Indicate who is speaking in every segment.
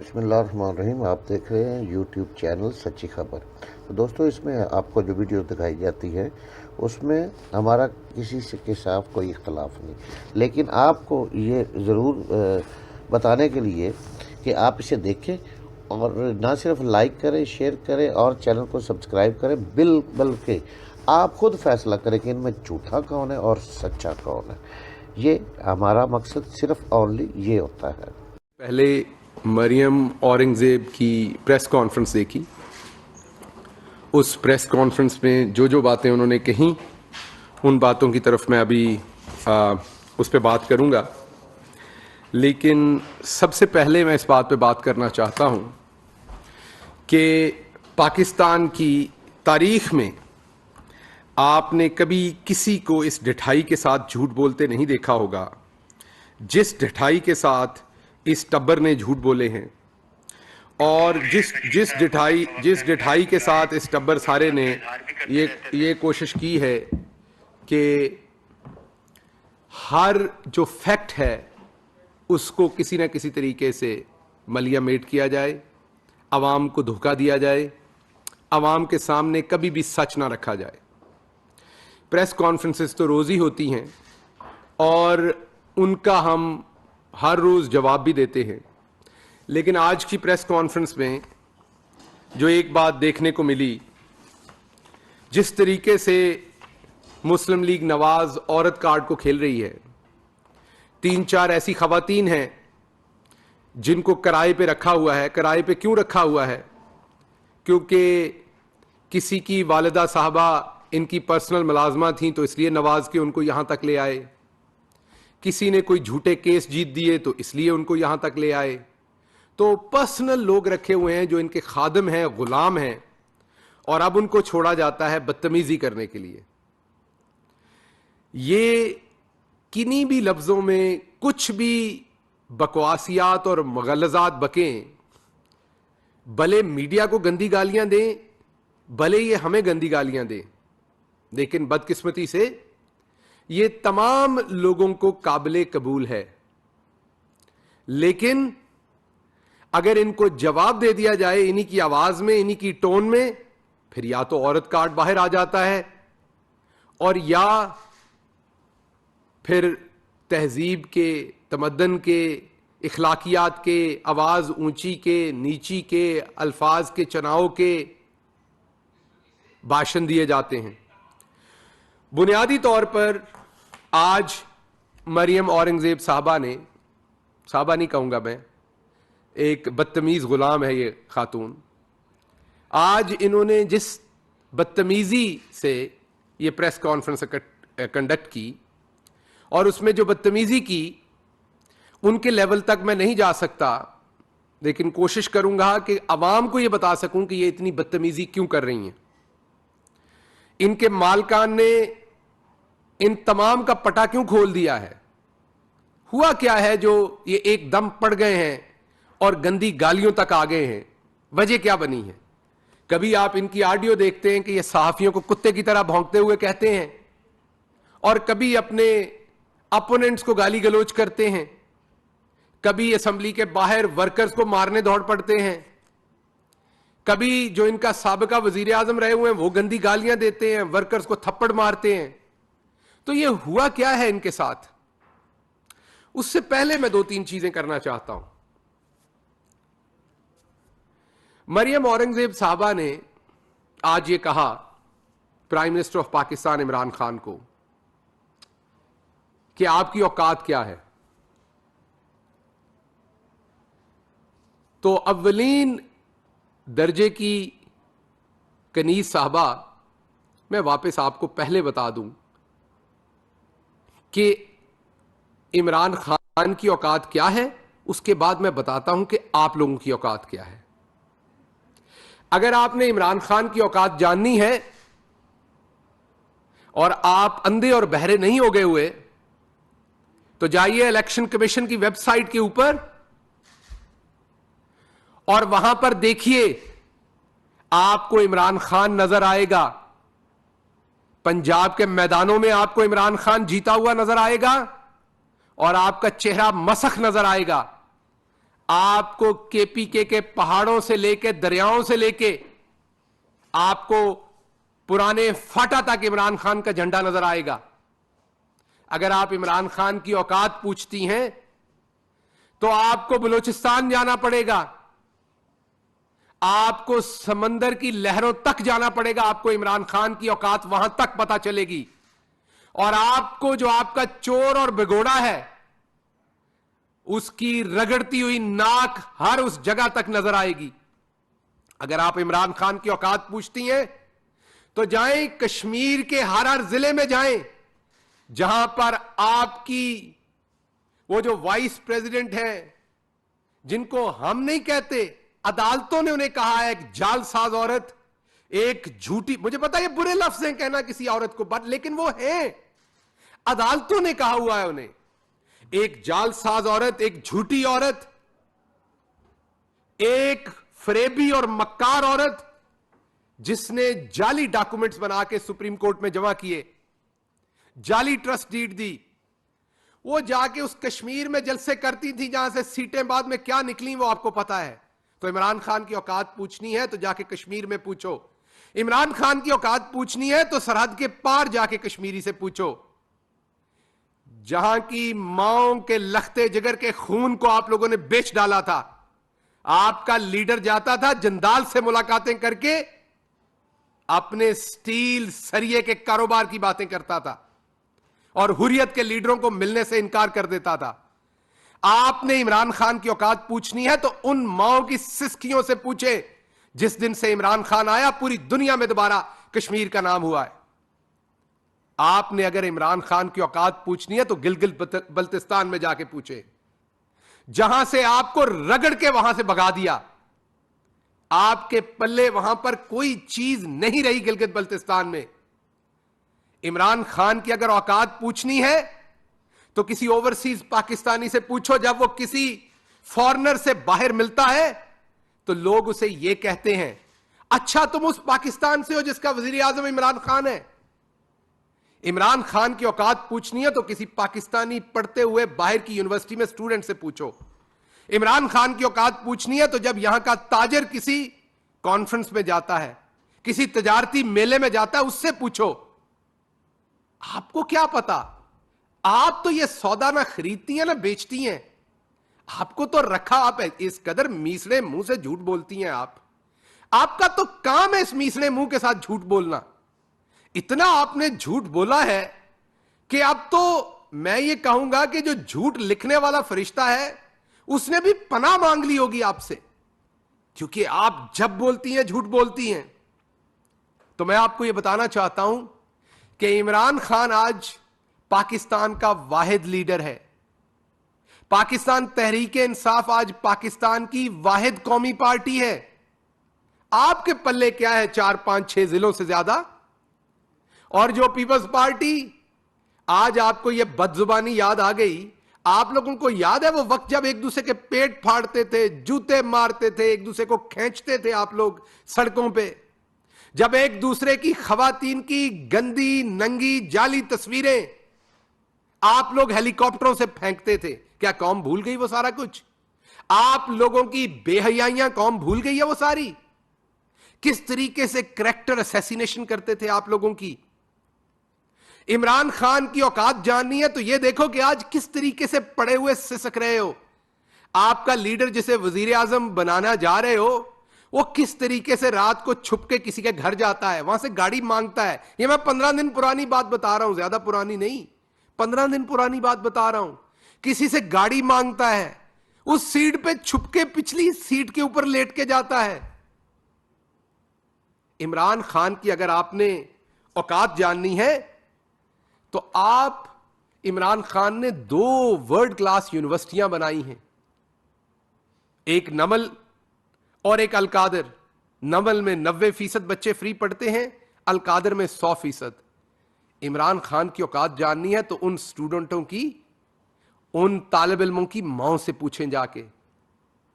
Speaker 1: बिस्मिल्लाहिर्रहमानिर्रहीम। आप देख रहे हैं यूट्यूब चैनल सच्ची खबर। तो दोस्तों, इसमें आपको जो वीडियो दिखाई जाती है उसमें हमारा किसी से के साथ कोई इख्तलाफ नहीं, लेकिन आपको ये ज़रूर बताने के लिए कि आप इसे देखें और ना सिर्फ लाइक करें, शेयर करें और चैनल को सब्सक्राइब करें, बल्कि आप खुद फैसला करें कि इनमें झूठा कौन है और सच्चा कौन है। ये हमारा मकसद सिर्फ ओनली ये होता है।
Speaker 2: पहले मरियम औरंगज़ेब की प्रेस कॉन्फ्रेंस देखी। उस प्रेस कॉन्फ्रेंस में जो जो बातें उन्होंने कहीं, उन बातों की तरफ मैं अभी उस पर बात करूंगा। लेकिन सबसे पहले मैं इस बात पे बात करना चाहता हूं कि पाकिस्तान की तारीख में आपने कभी किसी को इस ढिठाई के साथ झूठ बोलते नहीं देखा होगा जिस ढिठाई के साथ इस टब्बर ने झूठ बोले हैं। और जिस ढिठाई के साथ इस टब्बर सारे ने ये कोशिश की है कि हर जो फैक्ट है उसको किसी न किसी तरीके से मलियामेट किया जाए, आवाम को धोखा दिया जाए, आवाम के सामने कभी भी सच ना रखा जाए। प्रेस कॉन्फ्रेंसेस तो रोज़ ही होती हैं और उनका हम हर रोज़ जवाब भी देते हैं, लेकिन आज की प्रेस कॉन्फ्रेंस में जो एक बात देखने को मिली, जिस तरीके से मुस्लिम लीग नवाज औरत कार्ड को खेल रही है, 3-4 ऐसी खवातीन हैं जिनको किराए पे रखा हुआ है। किराए पे क्यों रखा हुआ है? क्योंकि किसी की वालिदा साहबा इनकी पर्सनल मुलाजमा थी, तो इसलिए नवाज के उनको यहां तक ले आए। किसी ने कोई झूठे केस जीत दिए तो इसलिए उनको यहां तक ले आए। तो पर्सनल लोग रखे हुए हैं जो इनके खादिम हैं, गुलाम हैं, और अब उनको छोड़ा जाता है बदतमीजी करने के लिए। ये किन्हीं भी लफ्जों में कुछ भी बकवासियात और मगलजात बकें, भले मीडिया को गंदी गालियां दें, भले ये हमें गंदी गालियां दें, लेकिन बदकिस्मती से ये तमाम लोगों को काबिले कबूल है। लेकिन अगर इनको जवाब दे दिया जाए इन्हीं की आवाज में, इन्हीं की टोन में, फिर या तो औरत कार्ड बाहर आ जाता है और या फिर तहजीब के, तमद्दन के, इखलाकियात के, आवाज ऊंची के, नीची के, अल्फाज के चुनाव के भाषण दिए जाते हैं। बुनियादी तौर पर आज मरियम औरंगज़ेब साहबा नहीं कहूंगा मैं, एक बदतमीज गुलाम है ये खातून। आज इन्होंने जिस बदतमीजी से ये प्रेस कॉन्फ्रेंस कंडक्ट की और उसमें जो बदतमीजी की, उनके लेवल तक मैं नहीं जा सकता, लेकिन कोशिश करूंगा कि आवाम को यह बता सकूं कि ये इतनी बदतमीजी क्यों कर रही हैं। इनके मालकान ने इन तमाम का पटा क्यों खोल दिया है? हुआ क्या है जो ये एकदम पड़ गए हैं और गंदी गालियों तक आ गए हैं? वजह क्या बनी है? कभी आप इनकी ऑडियो देखते हैं कि ये सहाफियों को कुत्ते की तरह भौंकते हुए कहते हैं, और कभी अपने अपोनेंट्स को गाली गलौज करते हैं, कभी असेंबली के बाहर वर्कर्स को मारने दौड़ पड़ते हैं, कभी जो इनका साबिका वजीर आजम रहे हुए हैं वो गंदी गालियां देते हैं, वर्कर्स को थप्पड़ मारते हैं। तो ये हुआ क्या है इनके साथ? उससे पहले मैं 2-3 चीजें करना चाहता हूं। मरियम औरंगजेब साहबा ने आज ये कहा prime minister of Pakistan Imran Khan को कि आपकी औकात क्या है। तो अव्वलीन दर्जे की कनीज साहबा, मैं वापस आपको पहले बता दूं कि इमरान खान की औकात क्या है, उसके बाद मैं बताता हूं कि आप लोगों की औकात क्या है। अगर आपने इमरान खान की औकात जाननी है और आप अंधे और बहरे नहीं हो गए हुए, तो जाइए इलेक्शन कमीशन की वेबसाइट के ऊपर और वहां पर देखिए, आपको इमरान खान नजर आएगा। पंजाब के मैदानों में आपको इमरान खान जीता हुआ नजर आएगा और आपका चेहरा मसख नजर आएगा। आपको केपीके के पहाड़ों से लेके दरियाओं से लेके आपको पुराने फाटा तक इमरान खान का झंडा नजर आएगा। अगर आप इमरान खान की औकात पूछती हैं तो आपको बलूचिस्तान जाना पड़ेगा, आपको समंदर की लहरों तक जाना पड़ेगा, आपको इमरान खान की औकात वहां तक पता चलेगी। और आपको जो आपका चोर और भिगोड़ा है उसकी रगड़ती हुई नाक हर उस जगह तक नजर आएगी। अगर आप इमरान खान की औकात पूछती हैं तो जाएं कश्मीर के हर हर जिले में जाएं जहां पर आपकी वो जो वाइस प्रेसिडेंट है, जिनको हम नहीं कहते, अदालतों ने उन्हें कहा है एक जालसाज औरत, एक झूठी, मुझे पता है ये बुरे लफ्ज हैं कहना किसी औरत को, बट लेकिन वो है, अदालतों ने कहा हुआ है उन्हें, एक जालसाज औरत, एक झूठी औरत, एक फरेबी और मक्कार औरत जिसने जाली डॉक्यूमेंट्स बना के सुप्रीम कोर्ट में जमा किए, जाली ट्रस्ट डीड दी, वो जाके उस कश्मीर में जलसे करती थी जहां से सीटें बाद में क्या निकली वो आपको पता है। तो इमरान खान की औकात पूछनी है तो जाके कश्मीर में पूछो, इमरान खान की औकात पूछनी है तो सरहद के पार जाके कश्मीरी से पूछो, जहां की माओं के लखते जिगर के खून को आप लोगों ने बेच डाला था। आपका लीडर जाता था जंदाल से मुलाकातें करके अपने स्टील सरिये के कारोबार की बातें करता था और हुर्रियत के लीडरों को मिलने से इनकार कर देता था। आपने इमरान खान की औकात पूछनी है तो उन माओं की सिसकियों से पूछे जिस दिन से इमरान खान आया पूरी दुनिया में दोबारा कश्मीर का नाम हुआ है। आपने अगर इमरान खान की औकात पूछनी है तो गिलगित बल्तिस्तान में जाके पूछे, जहां से आपको रगड़ के वहां से भगा दिया, आपके पल्ले वहां पर कोई चीज नहीं रही गिलगित बल्तिस्तान में। इमरान खान की अगर औकात पूछनी है तो किसी ओवरसीज पाकिस्तानी से पूछो, जब वो किसी फॉरेनर से बाहर मिलता है तो लोग उसे ये कहते हैं, अच्छा तुम उस पाकिस्तान से हो जिसका वजीर आजम इमरान खान है। इमरान खान की औकात पूछनी है तो किसी पाकिस्तानी पढ़ते हुए बाहर की यूनिवर्सिटी में स्टूडेंट से पूछो। इमरान खान की औकात पूछनी है तो जब यहां का ताजर किसी कॉन्फ्रेंस में जाता है, किसी तजारती मेले में जाता है, उससे पूछो। आपको क्या पता, आप तो ये सौदा ना खरीदती हैं ना बेचती हैं, आपको तो रखा आप है। इस कदर मीसड़े मुंह से झूठ बोलती हैं आप, आपका तो काम है इस मीसड़े मुंह के साथ झूठ बोलना। इतना आपने झूठ बोला है कि अब तो मैं ये कहूंगा कि जो झूठ लिखने वाला फरिश्ता है उसने भी पनाह मांग ली होगी आपसे, क्योंकि आप जब बोलती हैं झूठ बोलती हैं। तो मैं आपको यह बताना चाहता हूं कि इमरान खान आज पाकिस्तान का वाहिद लीडर है। पाकिस्तान तहरीक इंसाफ आज पाकिस्तान की वाहिद कौमी पार्टी है। आपके पल्ले क्या है 4, 5, 6 जिलों से ज्यादा। और जो पीपल्स पार्टी, आज आपको यह बदजुबानी याद आ गई। आप लोगों को याद है वो वक्त जब एक दूसरे के पेट फाड़ते थे, जूते मारते थे, एक दूसरे को खींचते थे आप लोग सड़कों पे, जब एक दूसरे की खवातीन की गंदी नंगी जाली तस्वीरें आप लोग हेलीकॉप्टरों से फेंकते थे। क्या कौम भूल गई वो सारा कुछ? आप लोगों की बेहयाइयां कौम भूल गई है वो सारी? किस तरीके से कैरेक्टर असैसिनेशन करते थे आप लोगों की। इमरान खान की औकात जाननी है तो यह देखो कि आज किस तरीके से पड़े हुए सिसक रहे हो। आपका लीडर जिसे वजीर आजम बनाना जा रहे हो, वो किस तरीके से रात को छुप के किसी के घर जाता है, वहां से गाड़ी मांगता है। यह मैं 15 दिन पुरानी बात बता रहा हूं, ज्यादा पुरानी नहीं, 15 दिन पुरानी बात बता रहा हूं। किसी से गाड़ी मांगता है, उस सीट पे छुप के पिछली सीट के ऊपर लेट के जाता है। इमरान खान की अगर आपने औकात जाननी है तो आप, इमरान खान ने 2 वर्ल्ड क्लास यूनिवर्सिटियां बनाई हैं, एक नमल और एक अलकादर। नमल में 90% बच्चे फ्री पढ़ते हैं, अलकादर में 100%। इमरान खान की औकात जाननी है तो उन स्टूडेंटों की, उन तालिब इल्मों की मां से पूछें, जाके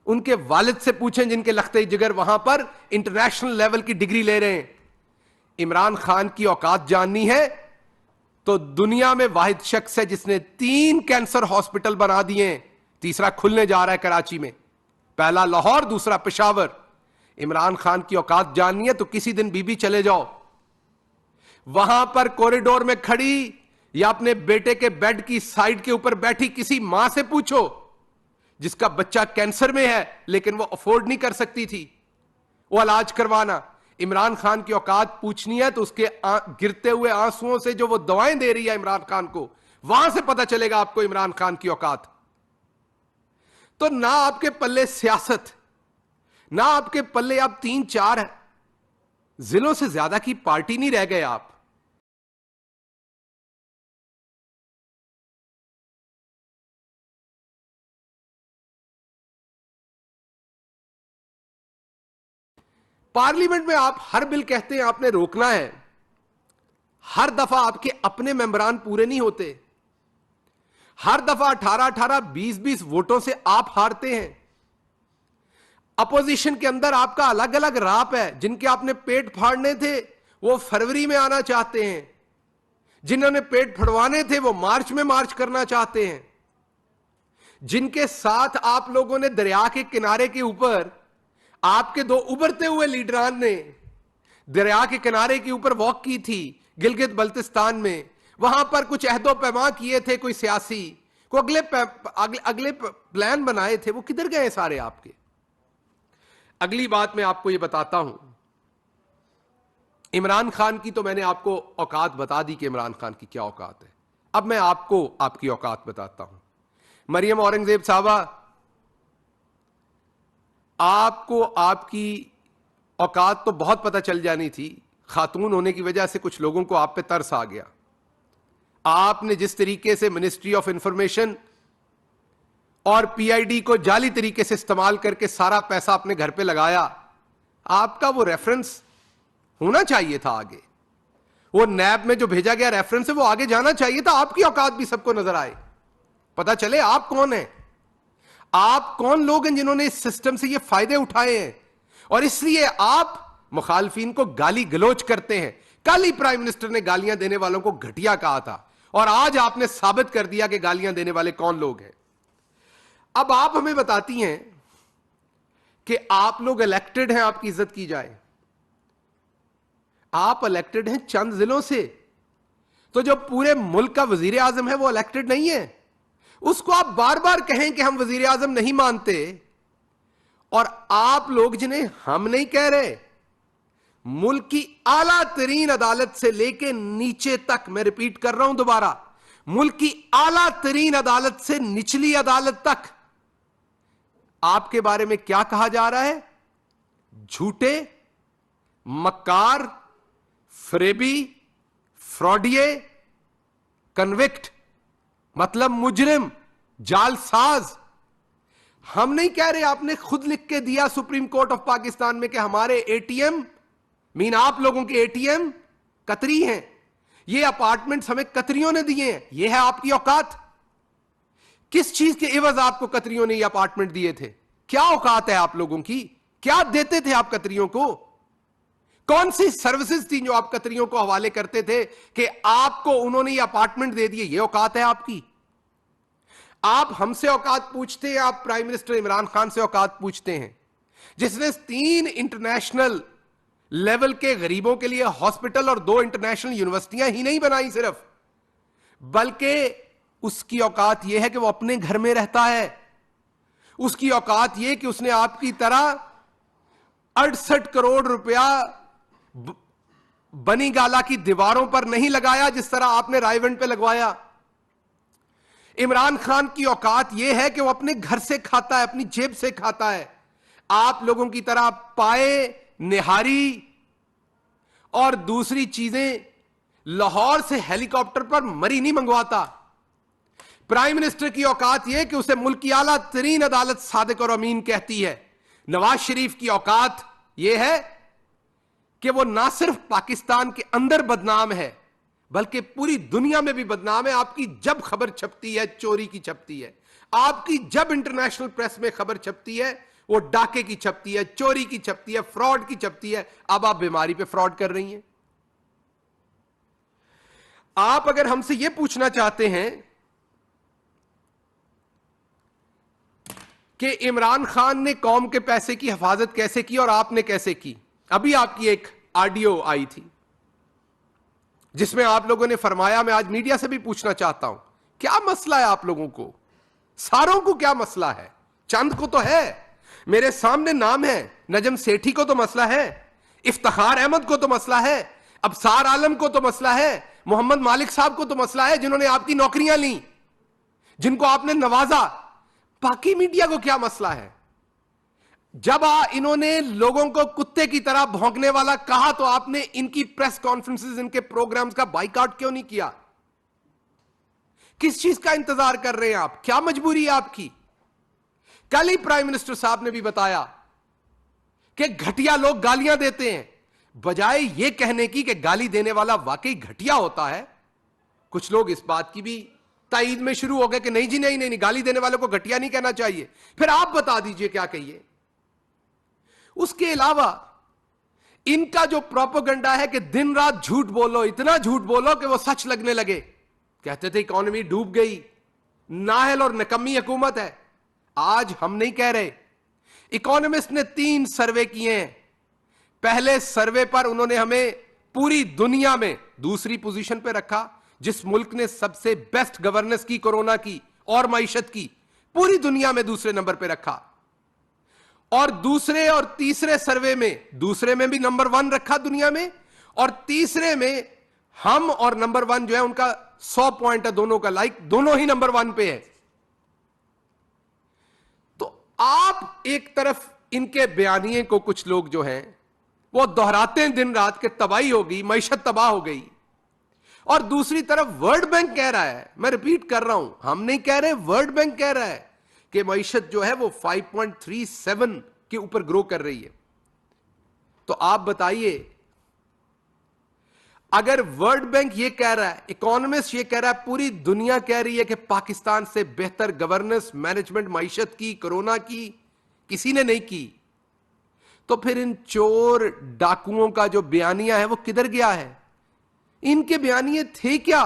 Speaker 2: उनके वालिद से पूछें जिनके लखते जिगर वहां पर इंटरनेशनल लेवल की डिग्री ले रहे हैं। इमरान खान की औकात जाननी है तो दुनिया में वाहिद शख्स है जिसने 3 कैंसर हॉस्पिटल बना दिए हैं, तीसरा खुलने जा रहा है कराची में। पहला लाहौर, दूसरा पेशावर। इमरान खान की औकात जाननी है तो किसी दिन बीबी चले जाओ, वहां पर कॉरिडोर में खड़ी या अपने बेटे के बेड की साइड के ऊपर बैठी किसी मां से पूछो जिसका बच्चा कैंसर में है लेकिन वो अफोर्ड नहीं कर सकती थी वो इलाज करवाना। इमरान खान की औकात पूछनी है तो उसके गिरते हुए आंसुओं से जो वो दवाएं दे रही है इमरान खान को, वहां से पता चलेगा आपको इमरान खान की औकात। तो ना आपके पल्ले सियासत, ना आपके पल्ले आप 3-4 जिलों से ज्यादा की पार्टी नहीं रह गए आप। पार्लियामेंट में आप हर बिल कहते हैं आपने रोकना है, हर दफा आपके अपने मेंबरान पूरे नहीं होते, हर दफा 18-18, 20-20 वोटों से आप हारते हैं। अपोजिशन के अंदर आपका अलग अलग राप है, जिनके आपने पेट फाड़ने थे वो फरवरी में आना चाहते हैं, जिन्होंने पेट फड़वाने थे वो मार्च में मार्च करना चाहते हैं, जिनके साथ आप लोगों ने दरिया के किनारे के ऊपर आपके दो उभरते हुए लीडरान ने दरिया के किनारे के ऊपर वॉक की थी गिलगित बल्तिस्तान में, वहां पर कुछ अहदो पैमा किए थे कोई सियासी को, अगले प्लान बनाए थे, वो किधर गए सारे आपके। अगली बात मैं आपको ये बताता हूं, इमरान खान की तो मैंने आपको औकात बता दी कि इमरान खान की क्या औकात है। अब मैं आपको आपकी औकात बताता हूं। मरियम औरंगजेब साहबा, आपको आपकी औकात तो बहुत पता चल जानी थी, खातून होने की वजह से कुछ लोगों को आप पे तरस आ गया। आपने जिस तरीके से मिनिस्ट्री ऑफ इंफॉर्मेशन और पीआईडी को जाली तरीके से इस्तेमाल करके सारा पैसा अपने घर पे लगाया, आपका वो रेफरेंस होना चाहिए था आगे, वो नैब में जो भेजा गया रेफरेंस है वो आगे जाना चाहिए था, आपकी औकात भी सबको नजर आए, पता चले आप कौन है, आप कौन लोग हैं जिन्होंने इस सिस्टम से ये फायदे उठाए हैं। और इसलिए आप मुखालफीन को गाली गलोच करते हैं। कल ही प्राइम मिनिस्टर ने गालियां देने वालों को घटिया कहा था और आज आपने साबित कर दिया कि गालियां देने वाले कौन लोग हैं। अब आप हमें बताती हैं कि आप लोग इलेक्टेड हैं, आपकी इज्जत की जाए। आप इलेक्टेड हैं चंद जिलों से, तो जो पूरे मुल्क का वजीर आजम है वो इलेक्टेड नहीं है। उसको आप बार बार कहें कि हम वजीर आजम नहीं मानते, और आप लोग जिन्हें हम नहीं कह रहे, मुल्क की आला तरीन अदालत से लेके नीचे तक, मैं रिपीट कर रहा हूं दोबारा, मुल्क की आला तरीन अदालत से निचली अदालत तक आपके बारे में क्या कहा जा रहा है? झूठे, मक्कार, फ्रेबी, फ्रॉडिये, कन्विक्ट, मतलब मुजरिम, जालसाज। हम नहीं कह रहे, आपने खुद लिख के दिया सुप्रीम कोर्ट ऑफ पाकिस्तान में कि हमारे एटीएम, मीन आप लोगों के एटीएम कतरी हैं, ये अपार्टमेंट्स हमें कतरियों ने दिए हैं। ये है आपकी औकात? किस चीज के एवज आपको कतरियों ने ये अपार्टमेंट दिए थे? क्या औकात है आप लोगों की? क्या देते थे आप कतरियों को? कौन सी सर्विसेज थी जो आप कतरियों को हवाले करते थे कि आपको उन्होंने ये अपार्टमेंट दे दिए? ये औकात है आपकी? आप हमसे औकात पूछते हैं, आप प्राइम मिनिस्टर इमरान खान से औकात पूछते हैं, जिसने 3 इंटरनेशनल लेवल के गरीबों के लिए हॉस्पिटल और 2 इंटरनेशनल यूनिवर्सिटियां ही नहीं बनाई सिर्फ, बल्कि उसकी औकात यह है कि वो अपने घर में रहता है। उसकी औकात यह कि उसने आपकी तरह 68 करोड़ रुपया बनी गाला की दीवारों पर नहीं लगाया जिस तरह आपने रायवंड पे लगवाया। इमरान खान की औकात यह है कि वो अपने घर से खाता है, अपनी जेब से खाता है। आप लोगों की तरह पाए, निहारी और दूसरी चीजें लाहौर से हेलीकॉप्टर पर मरी नहीं मंगवाता। प्राइम मिनिस्टर की औकात यह कि उसे मुल्क की आला तरीन अदालत सादिक और अमीन कहती है। नवाज शरीफ की औकात यह है कि वो ना सिर्फ पाकिस्तान के अंदर बदनाम है बल्कि पूरी दुनिया में भी बदनाम है। आपकी जब खबर छपती है चोरी की छपती है, आपकी जब इंटरनेशनल प्रेस में खबर छपती है वो डाके की छपती है, चोरी की छपती है, फ्रॉड की छपती है। अब आप बीमारी पे फ्रॉड कर रही हैं। आप अगर हमसे यह पूछना चाहते हैं कि इमरान खान ने कौम के पैसे की हिफाजत कैसे की और आपने कैसे की। अभी आपकी एक ऑडियो आई थी जिसमें आप लोगों ने फरमाया, मैं आज मीडिया से भी पूछना चाहता हूं, क्या मसला है आप लोगों को, सारों को क्या मसला है? चंद को तो है, मेरे सामने नाम है, नजम सेठी को तो मसला है, इफ्तिखार अहमद को तो मसला है, अबसार आलम को तो मसला है, मोहम्मद मालिक साहब को तो मसला है जिन्होंने आपकी नौकरियां ली, जिनको आपने नवाजा। बाकी मीडिया को क्या मसला है? जब इन्होंने लोगों को कुत्ते की तरह भौंकने वाला कहा तो आपने इनकी प्रेस कॉन्फ्रेंसेस, इनके प्रोग्राम्स का बाइकआउट क्यों नहीं किया? किस चीज का इंतजार कर रहे हैं आप? क्या मजबूरी है आपकी? कल ही प्राइम मिनिस्टर साहब ने भी बताया कि घटिया लोग गालियां देते हैं, बजाय यह कहने की कि गाली देने वाला वाकई घटिया होता है, कुछ लोग इस बात की भी ताईद में शुरू हो गए कि नहीं जी नहीं नहीं नहीं, गाली देने वालों को घटिया नहीं कहना चाहिए। फिर आप बता दीजिए क्या कहिए। उसके अलावा इनका जो प्रोपेगेंडा है कि दिन रात झूठ बोलो, इतना झूठ बोलो कि वो सच लगने लगे। कहते थे इकोनॉमी डूब गई, नाहल और निकम्मी हुकूमत है। आज हम नहीं कह रहे, इकोनॉमिस्ट ने 3 सर्वे किए हैं। पहले सर्वे पर उन्होंने हमें पूरी दुनिया में दूसरी पोजीशन पे रखा, जिस मुल्क ने सबसे बेस्ट गवर्नेंस की कोरोना की और मईशत की, पूरी दुनिया में दूसरे नंबर पे रखा। और दूसरे और तीसरे सर्वे में, दूसरे में भी नंबर 1 रखा दुनिया में, और तीसरे में हम और नंबर 1 जो है उनका 100 पॉइंट है दोनों का, दोनों ही नंबर 1 पे है। तो आप एक तरफ इनके बयानिए को कुछ लोग जो हैं वो दोहराते हैं दिन रात के तबाही हो गई, मईशत तबाह हो गई, और दूसरी तरफ वर्ल्ड बैंक कह रहा है, मैं रिपीट कर रहा हूं, हम नहीं कह रहे, वर्ल्ड बैंक कह रहा है कि मईशत जो है वो 5.37 के ऊपर ग्रो कर रही है। तो आप बताइए, अगर वर्ल्ड बैंक ये कह रहा है, इकोनॉमिस्ट ये कह रहा है, पूरी दुनिया कह रही है कि पाकिस्तान से बेहतर गवर्नेंस, मैनेजमेंट मईशत की, कोरोना की किसी ने नहीं की, तो फिर इन चोर डाकुओं का जो बयानिया है वो किधर गया है? इनके बयानिए थे क्या?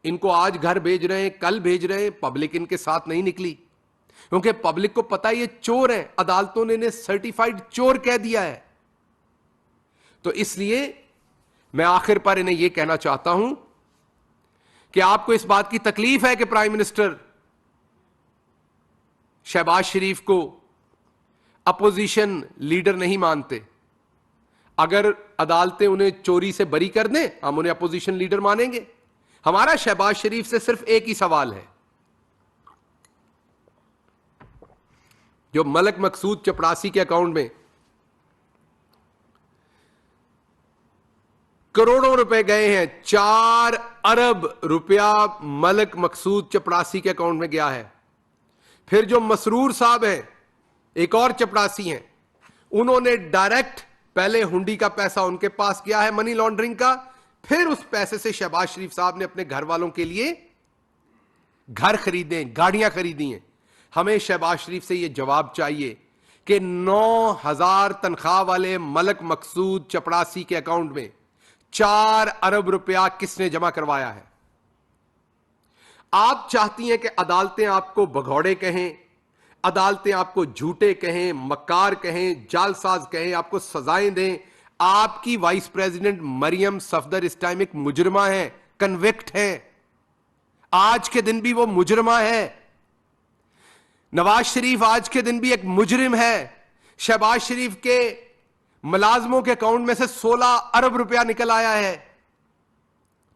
Speaker 2: इनको आज घर भेज रहे हैं, कल भेज रहे हैं, पब्लिक इनके साथ नहीं निकली, क्योंकि पब्लिक को पता है ये चोर है, अदालतों ने इन्हें सर्टिफाइड चोर कह दिया है। तो इसलिए मैं आखिर पर इन्हें यह कहना चाहता हूं कि आपको इस बात की तकलीफ है कि प्राइम मिनिस्टर शहबाज शरीफ को अपोजिशन लीडर नहीं मानते। अगर अदालतें उन्हें चोरी से बरी कर दें, हम उन्हें अपोजिशन लीडर मानेंगे। हमारा शहबाज शरीफ से सिर्फ एक ही सवाल है, जो मलक मकसूद चपड़ासी के अकाउंट में करोड़ों रुपए गए हैं, 4 अरब रुपया मलक मकसूद चपड़ासी के अकाउंट में गया है। फिर जो मसरूर साहब हैं, एक और चपड़ासी हैं, उन्होंने डायरेक्ट पहले हुंडी का पैसा उनके पास गया है, मनी लॉन्ड्रिंग का, फिर उस पैसे से शहबाज शरीफ साहब ने अपने घर वालों के लिए घर खरीदे, गाड़ियां खरीदी हैं। हमें शहबाज शरीफ से यह जवाब चाहिए कि 9,000 तनख्वाह वाले मलक मकसूद चपड़ासी के अकाउंट में 4 अरब रुपया किसने जमा करवाया है? आप चाहती हैं कि अदालतें आपको भगौड़े कहें, अदालतें आपको झूठे कहें, मक्कार कहें, जालसाज कहें, आपको सजाएं दें। आपकी वाइस प्रेसिडेंट मरियम सफदर इस टाइम एक मुजरिमा है, कन्विक्ट है, आज के दिन भी वो मुजरिमा है। नवाज शरीफ आज के दिन भी एक मुजरिम है। शहबाज शरीफ के मुलाजमों के अकाउंट में से 16 अरब रुपया निकल आया है।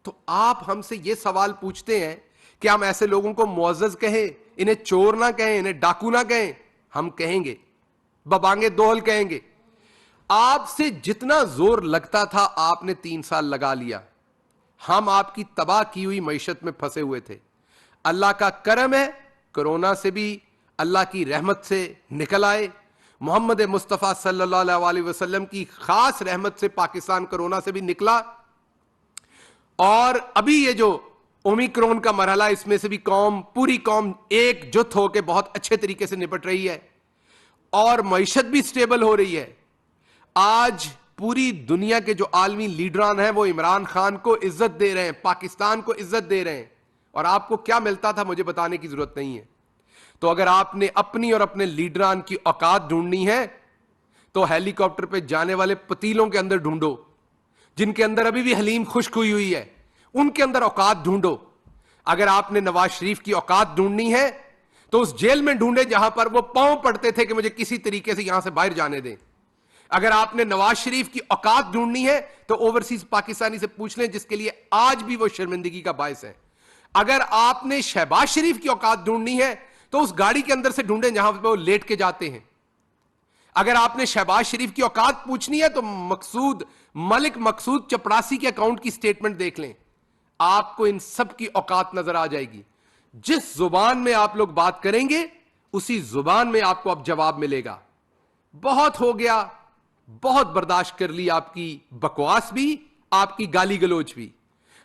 Speaker 2: तो आप हमसे यह सवाल पूछते हैं कि हम ऐसे लोगों को मुअज़्ज़ज़ कहें, इन्हें चोर ना कहें, इन्हें डाकू ना कहें? हम कहेंगे, बबांगे दोहल कहेंगे। आपसे जितना जोर लगता था आपने 3 साल लगा लिया। हम आपकी तबाह की हुई मईशत में फंसे हुए थे। अल्लाह का करम है, कोरोना से भी अल्लाह की रहमत से निकल आए। मोहम्मद मुस्तफ़ा सल्लल्लाहु अलैहि वसल्लम की खास रहमत से पाकिस्तान कोरोना से भी निकला। और अभी ये जो ओमिक्रॉन का मरहला, इसमें से भी पूरी कौम एकजुट होकर बहुत अच्छे तरीके से निपट रही है और मईशत भी स्टेबल हो रही है। आज पूरी दुनिया के जो आलमी लीडरान हैं वो इमरान खान को इज्जत दे रहे हैं, पाकिस्तान को इज्जत दे रहे हैं। और आपको क्या मिलता था मुझे बताने की जरूरत नहीं है। तो अगर आपने अपनी और अपने लीडरान की औकात ढूंढनी है तो हेलीकॉप्टर पे जाने वाले पतीलों के अंदर ढूंढो, जिनके अंदर अभी भी हलीम खुश्क हुई है, उनके अंदर औकात ढूंढो। अगर आपने नवाज शरीफ की औकात ढूंढनी है तो उस जेल में ढूंढे जहां पर वो पांव पड़ते थे कि मुझे किसी तरीके से यहां से बाहर जाने दें। अगर आपने नवाज शरीफ की औकात ढूंढनी है तो ओवरसीज पाकिस्तानी से पूछ लें, जिसके लिए आज भी वो शर्मिंदगी का बायस है। अगर आपने शहबाज शरीफ की औकात ढूंढनी है तो उस गाड़ी के अंदर से ढूंढें जहां पर वो लेट के जाते हैं। अगर आपने शहबाज शरीफ की औकात पूछनी है तो मलिक मकसूद चपड़ासी के अकाउंट की स्टेटमेंट देख लें, आपको इन सब की औकात नजर आ जाएगी। जिस जुबान में आप लोग बात करेंगे उसी जुबान में आपको अब जवाब मिलेगा। बहुत हो गया, बहुत बर्दाश्त कर ली आपकी बकवास भी, आपकी गाली गलोच भी।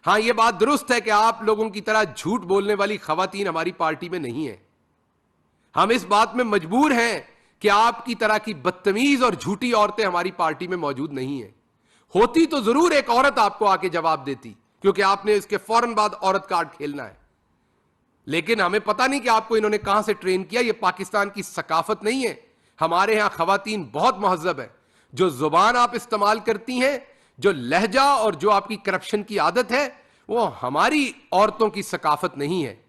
Speaker 2: हां, यह बात दुरुस्त है कि आप लोगों की तरह झूठ बोलने वाली खवातीन हमारी पार्टी में नहीं है। हम इस बात में मजबूर हैं कि आपकी तरह की बदतमीज और झूठी औरतें हमारी पार्टी में मौजूद नहीं है। होती तो जरूर एक औरत आपको आके जवाब देती, क्योंकि आपने इसके फौरन बाद औरत कार्ड खेलना है। लेकिन हमें पता नहीं कि आपको इन्होंने कहां से ट्रेन किया। यह पाकिस्तान की सकाफत नहीं है। हमारे यहां खवातीन बहुत महजब है। जो जुबान आप इस्तेमाल करती हैं, जो लहजा और जो आपकी करप्शन की आदत है, वो हमारी औरतों की सकाफत नहीं है।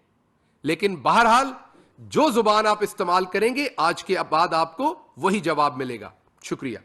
Speaker 2: लेकिन बहरहाल जो जुबान आप इस्तेमाल करेंगे आज के बाद आपको वही जवाब मिलेगा। शुक्रिया।